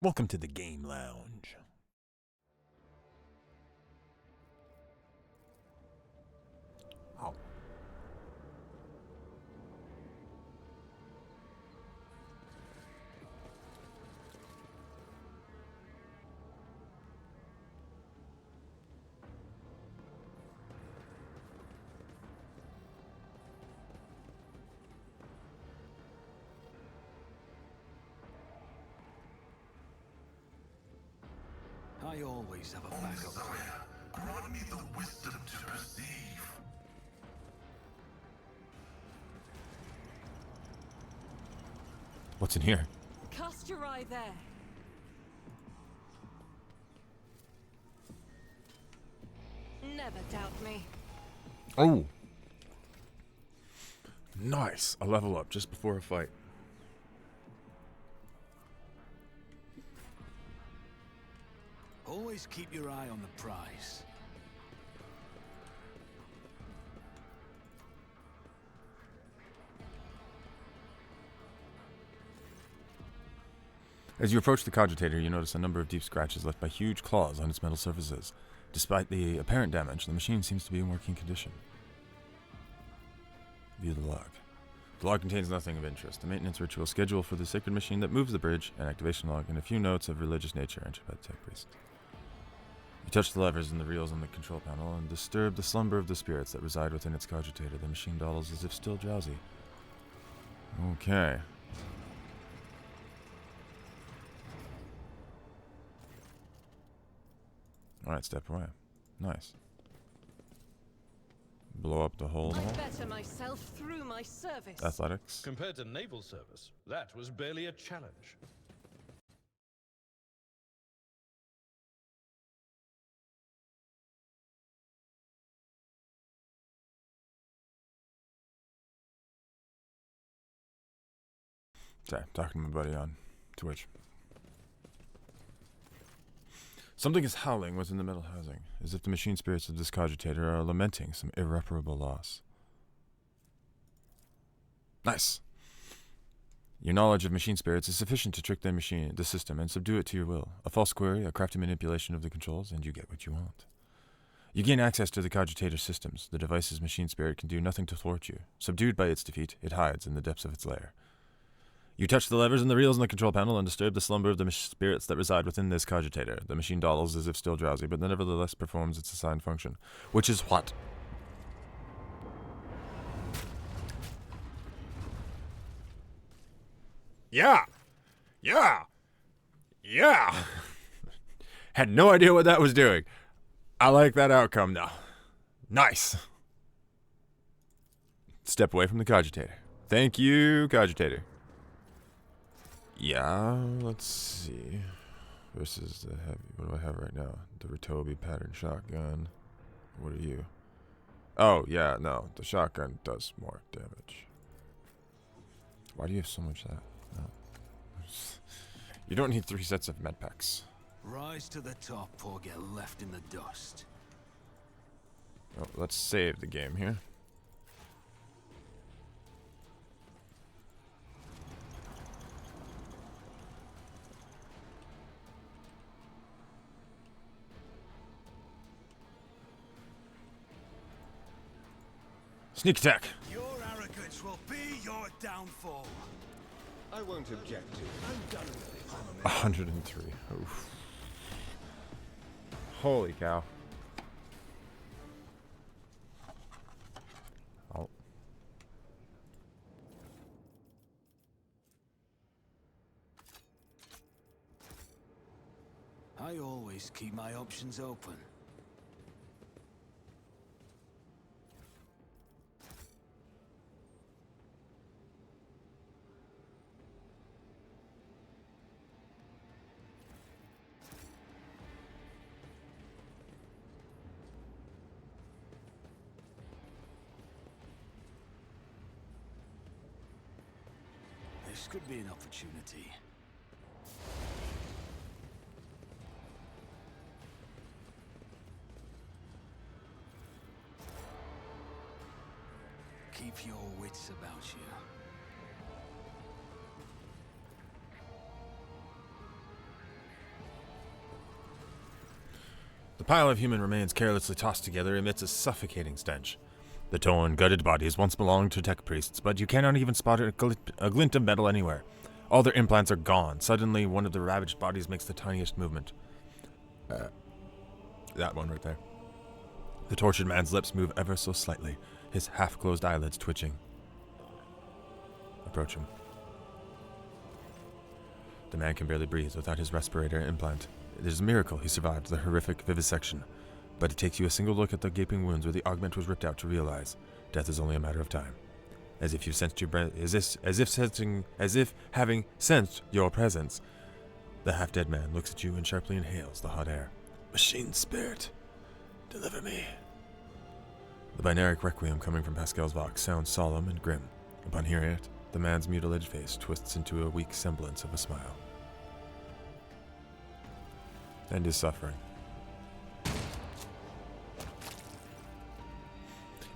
Welcome to the Game Lounge. Oh. I always have a backup plan. Grant me the wisdom to perceive. What's in here? Cast your eye there. Never doubt me. Oh. Nice. A level up just before a fight. Always keep your eye on the prize. As you approach the cogitator, you notice a number of deep scratches left by huge claws on its metal surfaces. Despite the apparent damage, the machine seems to be in working condition. View the log. The log contains nothing of interest. A maintenance ritual schedule for the sacred machine that moves the bridge, an activation log, and a few notes of religious nature entered by the tech priest. You touch the levers and the reels on the control panel and disturb the slumber of the spirits that reside within its cogitator. The machine dawdles as if still drowsy. Okay. Alright, step away. Nice. Blow up the hole. I better myself through my service. Athletics. Compared to naval service, that was barely a challenge. Sorry, talking to my buddy on Twitch. Something is howling within the metal housing, as if the machine spirits of this cogitator are lamenting some irreparable loss. Nice! Your knowledge of machine spirits is sufficient to trick the system, and subdue it to your will. A false query, a crafty manipulation of the controls, and you get what you want. You gain access to the cogitator systems. The device's machine spirit can do nothing to thwart you. Subdued by its defeat, it hides in the depths of its lair. You touch the levers and the reels on the control panel and disturb the slumber of the spirits that reside within this cogitator. The machine dawdles as if still drowsy, but nevertheless performs its assigned function. Which is what? Yeah! Yeah! Yeah! Had no idea what that was doing. I like that outcome now. Nice. Step away from the cogitator. Thank you, cogitator. Yeah, let's see. Versus the heavy. What do I have right now? The Ritobi pattern shotgun. What are you? Oh, yeah, no. The shotgun does more damage. Why do you have so much of that? No. You don't need 3 sets of med packs. Rise to the top or get left in the dust. Oh, let's save the game here. Sneak attack. Your arrogance will be your downfall. I won't object to it. I'm done with it. 103. Oof. Holy cow. Oh. I always keep my options open. This could be an opportunity. Keep your wits about you. pile of human remains carelessly tossed together emits a suffocating stench. The torn, gutted bodies once belonged to tech priests, but you cannot even spot a glint of metal anywhere. All their implants are gone. Suddenly, one of the ravaged bodies makes the tiniest movement. That one right there. The tortured man's lips move ever so slightly, his half-closed eyelids twitching. Approach him. The man can barely breathe without his respirator implant. It is a miracle he survived the horrific vivisection, but it takes you a single look at the gaping wounds where the augment was ripped out to realize death is only a matter of time. As if you sensed your as if having sensed your presence, the half-dead man looks at you and sharply inhales the hot air. Machine spirit, deliver me. The binaric requiem coming from Pascal's vox sounds solemn and grim. Upon hearing it, the man's mutilated face twists into a weak semblance of a smile. End his suffering.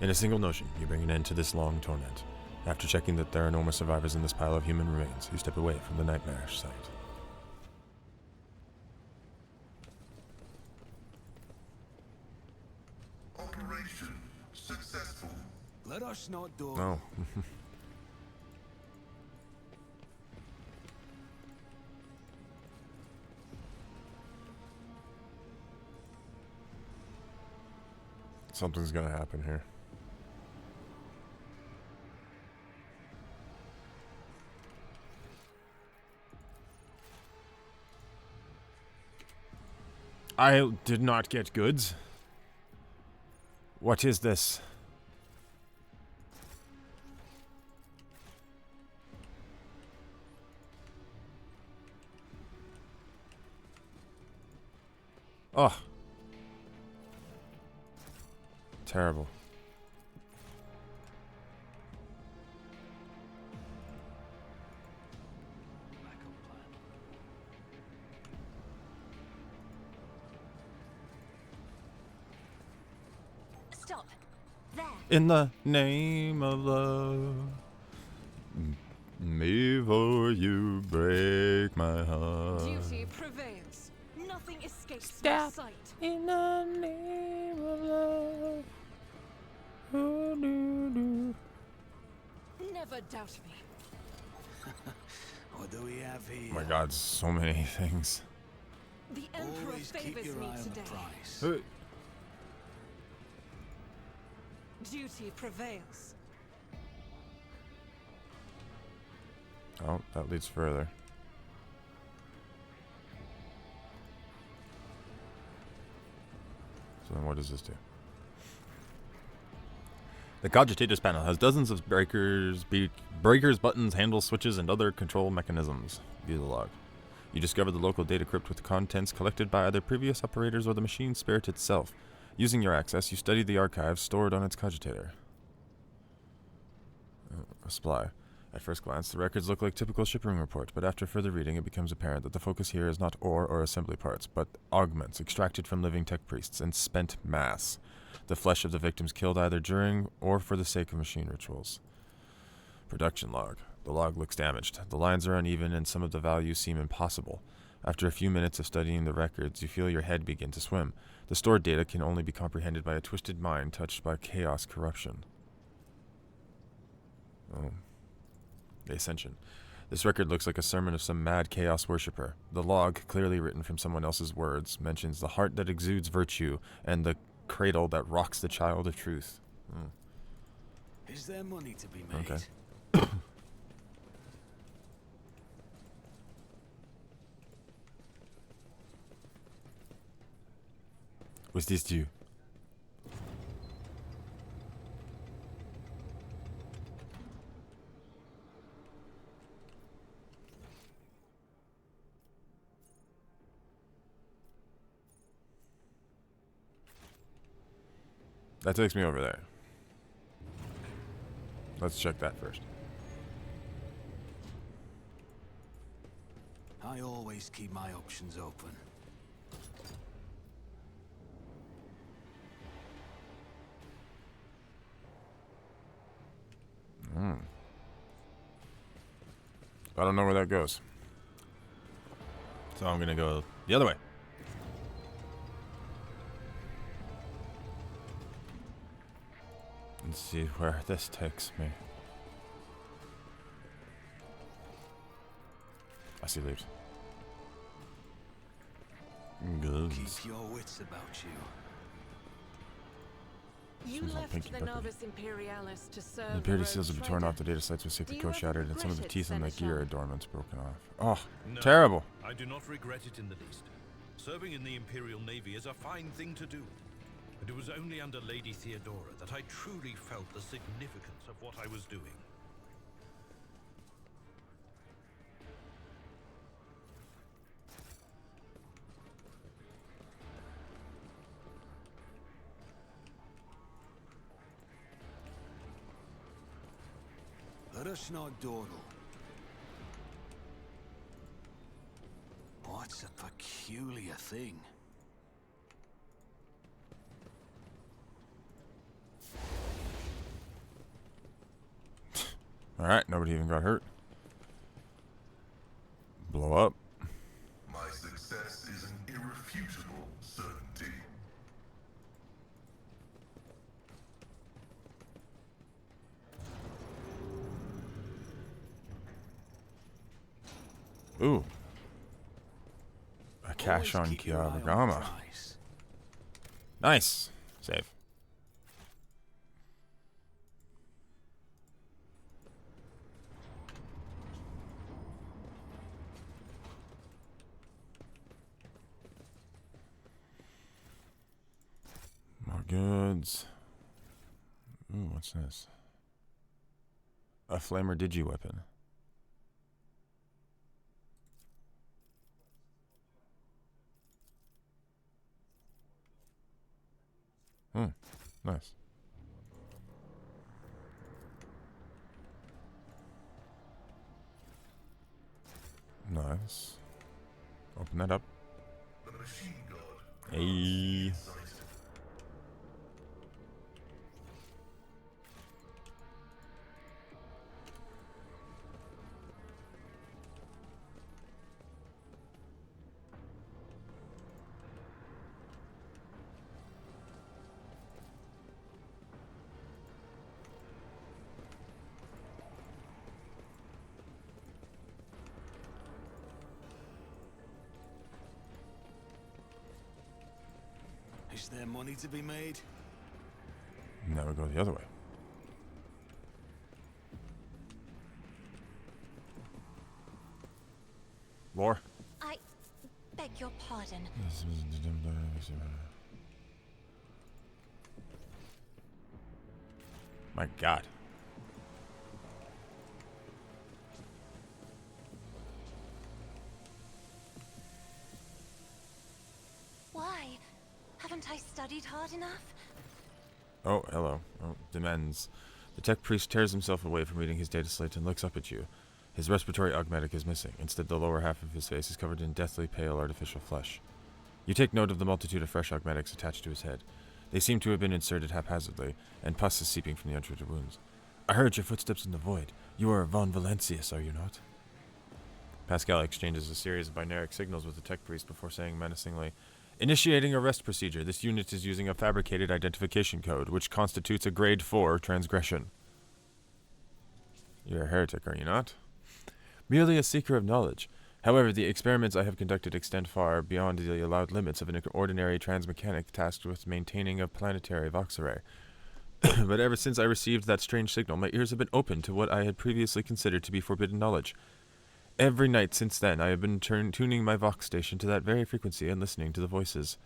In a single notion, you bring an end to this long torment. After checking that there are no more survivors in this pile of human remains, you step away from the nightmarish sight. Operation successful. Let us not do. Oh. Something's gonna happen here. I did not get goods. What is this? Oh. Terrible. Stop. There. In the name of love, before you break my heart. Duty prevails. Nothing escapes Stop. my sight. In the name of love. Oh, do. Never doubt me. What do we have here? Oh my God, so many things. The Emperor Always keep favors your me eye on the today. price. Duty prevails. Oh, that leads further. So then what does this do? The Cogitators panel has dozens of breakers, buttons, handles, switches, and other control mechanisms. View the log. You discover the local data crypt with contents collected by either previous operators or the machine spirit itself. Using your access, you study the archives stored on its cogitator. A supply. At first glance, the records look like typical shipping reports, but after further reading, it becomes apparent that the focus here is not ore or assembly parts, but augments extracted from living tech priests and spent mass. The flesh of the victims killed either during or for the sake of machine rituals. Production log. The log looks damaged. The lines are uneven and some of the values seem impossible. After a few minutes of studying the records, you feel your head begin to swim. The stored data can only be comprehended by a twisted mind touched by chaos corruption. Oh. The Ascension. This record looks like a sermon of some mad chaos worshipper. The log, clearly written from someone else's words, mentions the heart that exudes virtue and the cradle that rocks the child of truth. Is there money to be made? Okay. What's this do? That takes me over there. Let's check that first. I always keep my options open. I don't know where that goes. So I'm gonna go the other way. Let's see where this takes me. I see leaves. Goods. Keep your wits about you. You Seems all left pinky the peppy. Novus Imperialis to serve The impurity the seals have rogue been torn trader. off, the data sites with safety Do you code ever shattered, and some of the regret teeth it, in the gear Senator? adornments broken off. Oh, No, terrible. I do not regret it in the least. Serving in the Imperial Navy is a fine thing to do. And it was only under Lady Theodora that I truly felt the significance of what I was doing. Let us not dawdle. What's a peculiar thing? Alright, nobody even got hurt. Blow up. My success is an irrefutable certainty. Ooh. A cache Always on keep your eye on the Kiava. prize. Nice. Save. More goods. Ooh, what's this? A flamer digi-weapon. Nice. Nice. Open that up. The machine god. Hey. Excited. Is there money to be made? Now we go the other way. Lore. I beg your pardon. My God. Why? Haven't I studied hard enough? Oh, hello. Oh, demands. The tech priest tears himself away from reading his data slate and looks up at you. His respiratory augmetic is missing. Instead, the lower half of his face is covered in deathly pale artificial flesh. You take note of the multitude of fresh augmetics attached to his head. They seem to have been inserted haphazardly, and pus is seeping from the untreated wounds. I heard your footsteps in the void. You are Von Valentius, are you not? Pascal exchanges a series of binaric signals with the tech priest before saying menacingly, initiating arrest procedure. This unit is using a fabricated identification code, which constitutes a grade 4 transgression. You're a heretic, are you not? Merely a seeker of knowledge. However, the experiments I have conducted extend far beyond the allowed limits of an ordinary transmechanic tasked with maintaining a planetary vox array. But ever since I received that strange signal, my ears have been open to what I had previously considered to be forbidden knowledge. Every night since then, I have been tuning my vox station to that very frequency and listening to the voices.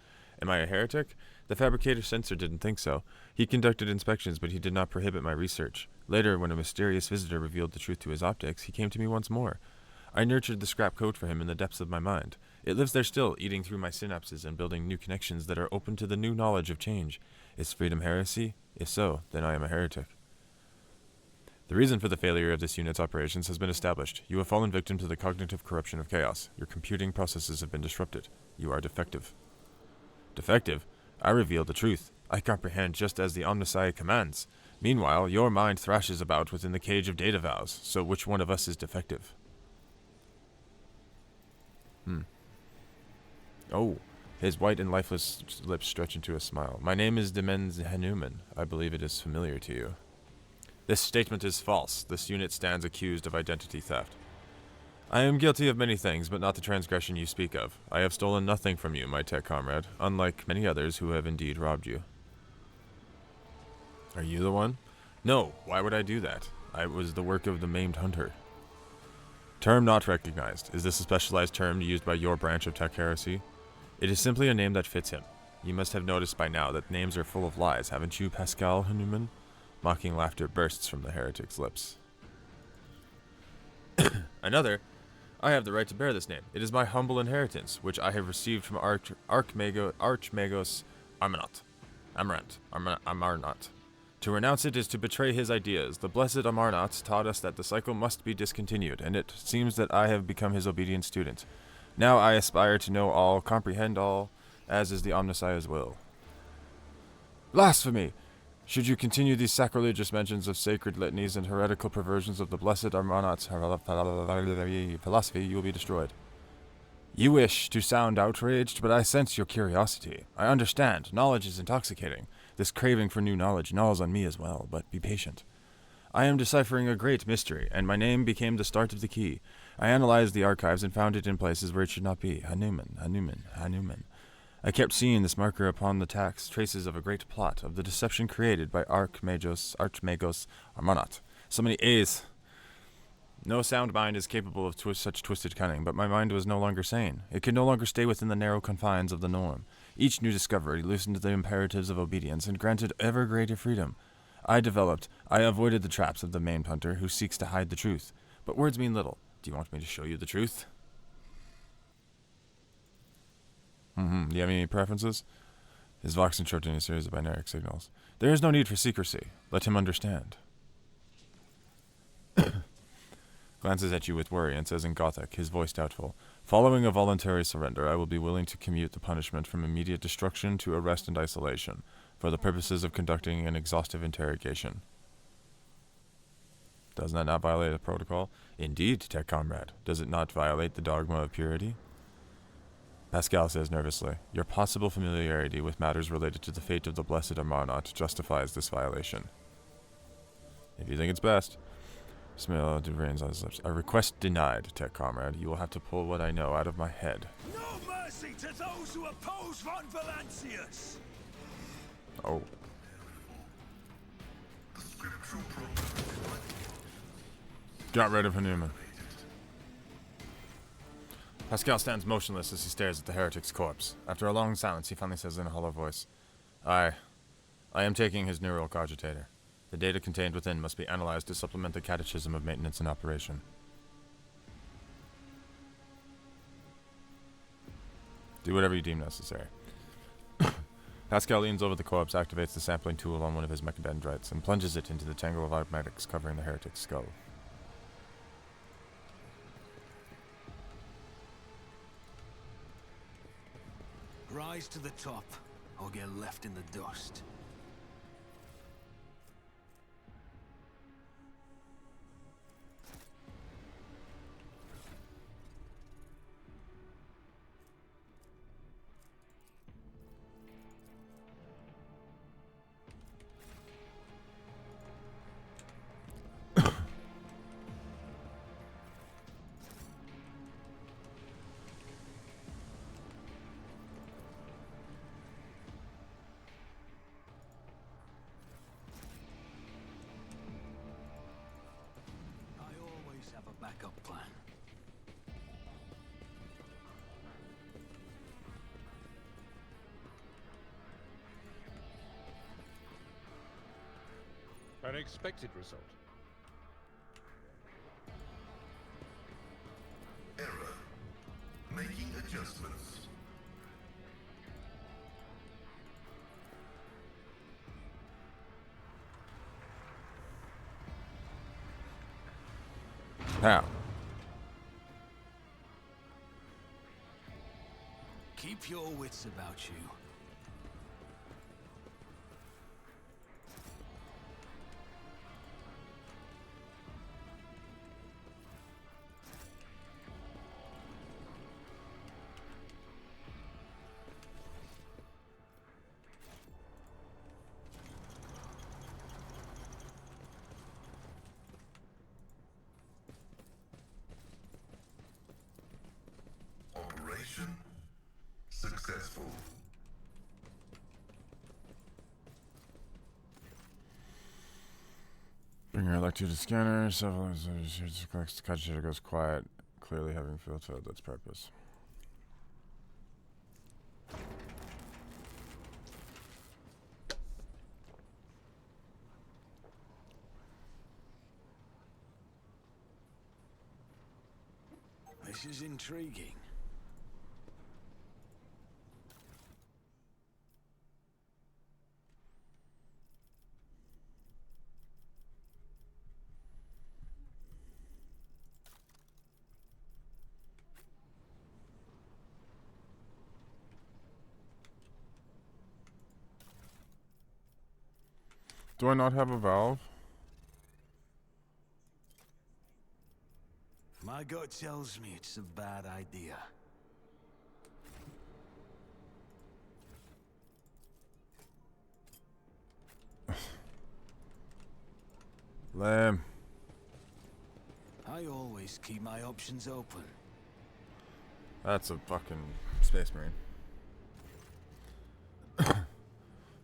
Am I a heretic? The fabricator censor didn't think so. He conducted inspections, but he did not prohibit my research. Later, when a mysterious visitor revealed the truth to his optics, he came to me once more. I nurtured the Scrapcode for him in the depths of my mind. It lives there still, eating through my synapses and building new connections that are open to the new knowledge of change. Is freedom heresy? If so, then I am a heretic. The reason for the failure of this unit's operations has been established. You have fallen victim to the cognitive corruption of chaos. Your computing processes have been disrupted. You are defective. Defective? I reveal the truth. I comprehend just as the Omnissiah commands. Meanwhile, your mind thrashes about within the cage of data vows. So which one of us is defective? Oh, His white and lifeless lips stretch into a smile. My name is Demens Haneumann. I believe it is familiar to you. This statement is false. This unit stands accused of identity theft. I am guilty of many things, but not the transgression you speak of. I have stolen nothing from you, my tech comrade, unlike many others who have indeed robbed you. Are you the one? No, why would I do that? I was the work of the maimed hunter. Term not recognized. Is this a specialized term used by your branch of tech-heresy? It is simply a name that fits him. You must have noticed by now that names are full of lies, haven't you, Pascal Haneumann? Mocking laughter bursts from the heretic's lips. Another? I have the right to bear this name. It is my humble inheritance, which I have received from Archmagos Amarnat. To renounce it is to betray his ideas. The blessed Amarnat taught us that the cycle must be discontinued, and it seems that I have become his obedient student. Now I aspire to know all, comprehend all, as is the Omnissiah's will. Blasphemy! Should you continue these sacrilegious mentions of sacred litanies and heretical perversions of the blessed Amarnat's philosophy, you will be destroyed. You wish to sound outraged, but I sense your curiosity. I understand. Knowledge is intoxicating. This craving for new knowledge gnaws on me as well, but be patient. I am deciphering a great mystery, and my name became the start of the key. I analyzed the archives and found it in places where it should not be. Haneumann. I kept seeing this marker upon the tax, traces of a great plot, of the deception created by Archmagos Amarnat. So many A's. No sound mind is capable of such twisted cunning, but my mind was no longer sane. It could no longer stay within the narrow confines of the norm. Each new discovery loosened the imperatives of obedience and granted ever greater freedom. I avoided the traps of the maimed hunter who seeks to hide the truth. But words mean little. Do you want me to show you the truth? Do you have any preferences? His vox interrupting a series of binary signals. There is no need for secrecy. Let him understand. Glances at you with worry and says in Gothic, his voice doubtful, following a voluntary surrender, I will be willing to commute the punishment from immediate destruction to arrest and isolation, for the purposes of conducting an exhaustive interrogation. Does that not violate a protocol? Indeed, tech comrade. Does it not violate the dogma of purity? Pascal says nervously, your possible familiarity with matters related to the fate of the blessed Amarnat justifies this violation. If you think it's best. Smile rains on his lips. A request denied, tech comrade. You will have to pull what I know out of my head. No mercy to those who oppose von Valancius! Oh. The scriptural program. Got rid of Haneumann. Pascal stands motionless as he stares at the heretic's corpse. After a long silence, he finally says in a hollow voice, I am taking his neural cogitator. The data contained within must be analyzed to supplement the catechism of maintenance and operation. Do whatever you deem necessary. Pascal leans over the corpse, activates the sampling tool on one of his mechadendrites, and plunges it into the tangle of automatics covering the heretic's skull. Rise to the top, or get left in the dust. Backup plan. An expected result. Error. Making adjustments. How? Keep your wits about you. Bring your electrodes scanner. Several cut shader goes quiet. Clearly having fulfilled its purpose. This is intriguing. Do I not have a valve? My gut tells me it's a bad idea. Lame. I always keep my options open. That's a fucking space marine.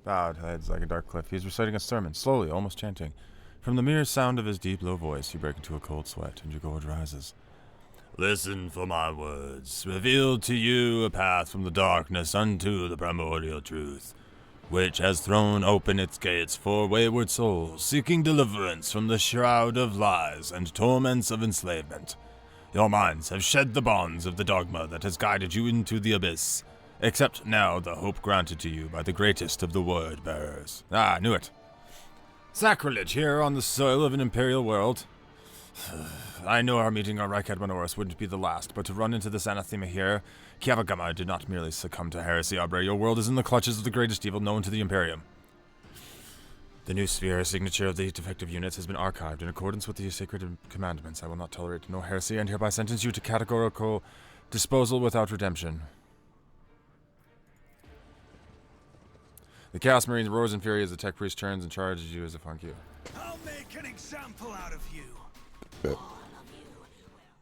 Bowed heads like a dark cliff. He's reciting a sermon, slowly, almost chanting. From the mere sound of his deep, low voice, you break into a cold sweat, and your gorge rises. Listen for my words. Revealed to you a path from the darkness unto the primordial truth, which has thrown open its gates for wayward souls, seeking deliverance from the shroud of lies and torments of enslavement. Your minds have shed the bonds of the dogma that has guided you into the abyss. Accept now the hope granted to you by the greatest of the word-bearers. Ah, I knew it. Sacrilege here on the soil of an imperial world. I know our meeting on Haneumann wouldn't be the last, but to run into this anathema here, Kiava did not merely succumb to heresy, Aubrey. Your world is in the clutches of the greatest evil known to the Imperium. The new sphere signature of the defective units has been archived in accordance with the sacred commandments. I will not tolerate no heresy and hereby sentence you to categorical disposal without redemption. The Chaos Marine roars in fury as the Tech Priest turns and charges you as a funk you. I'll make an example out of you.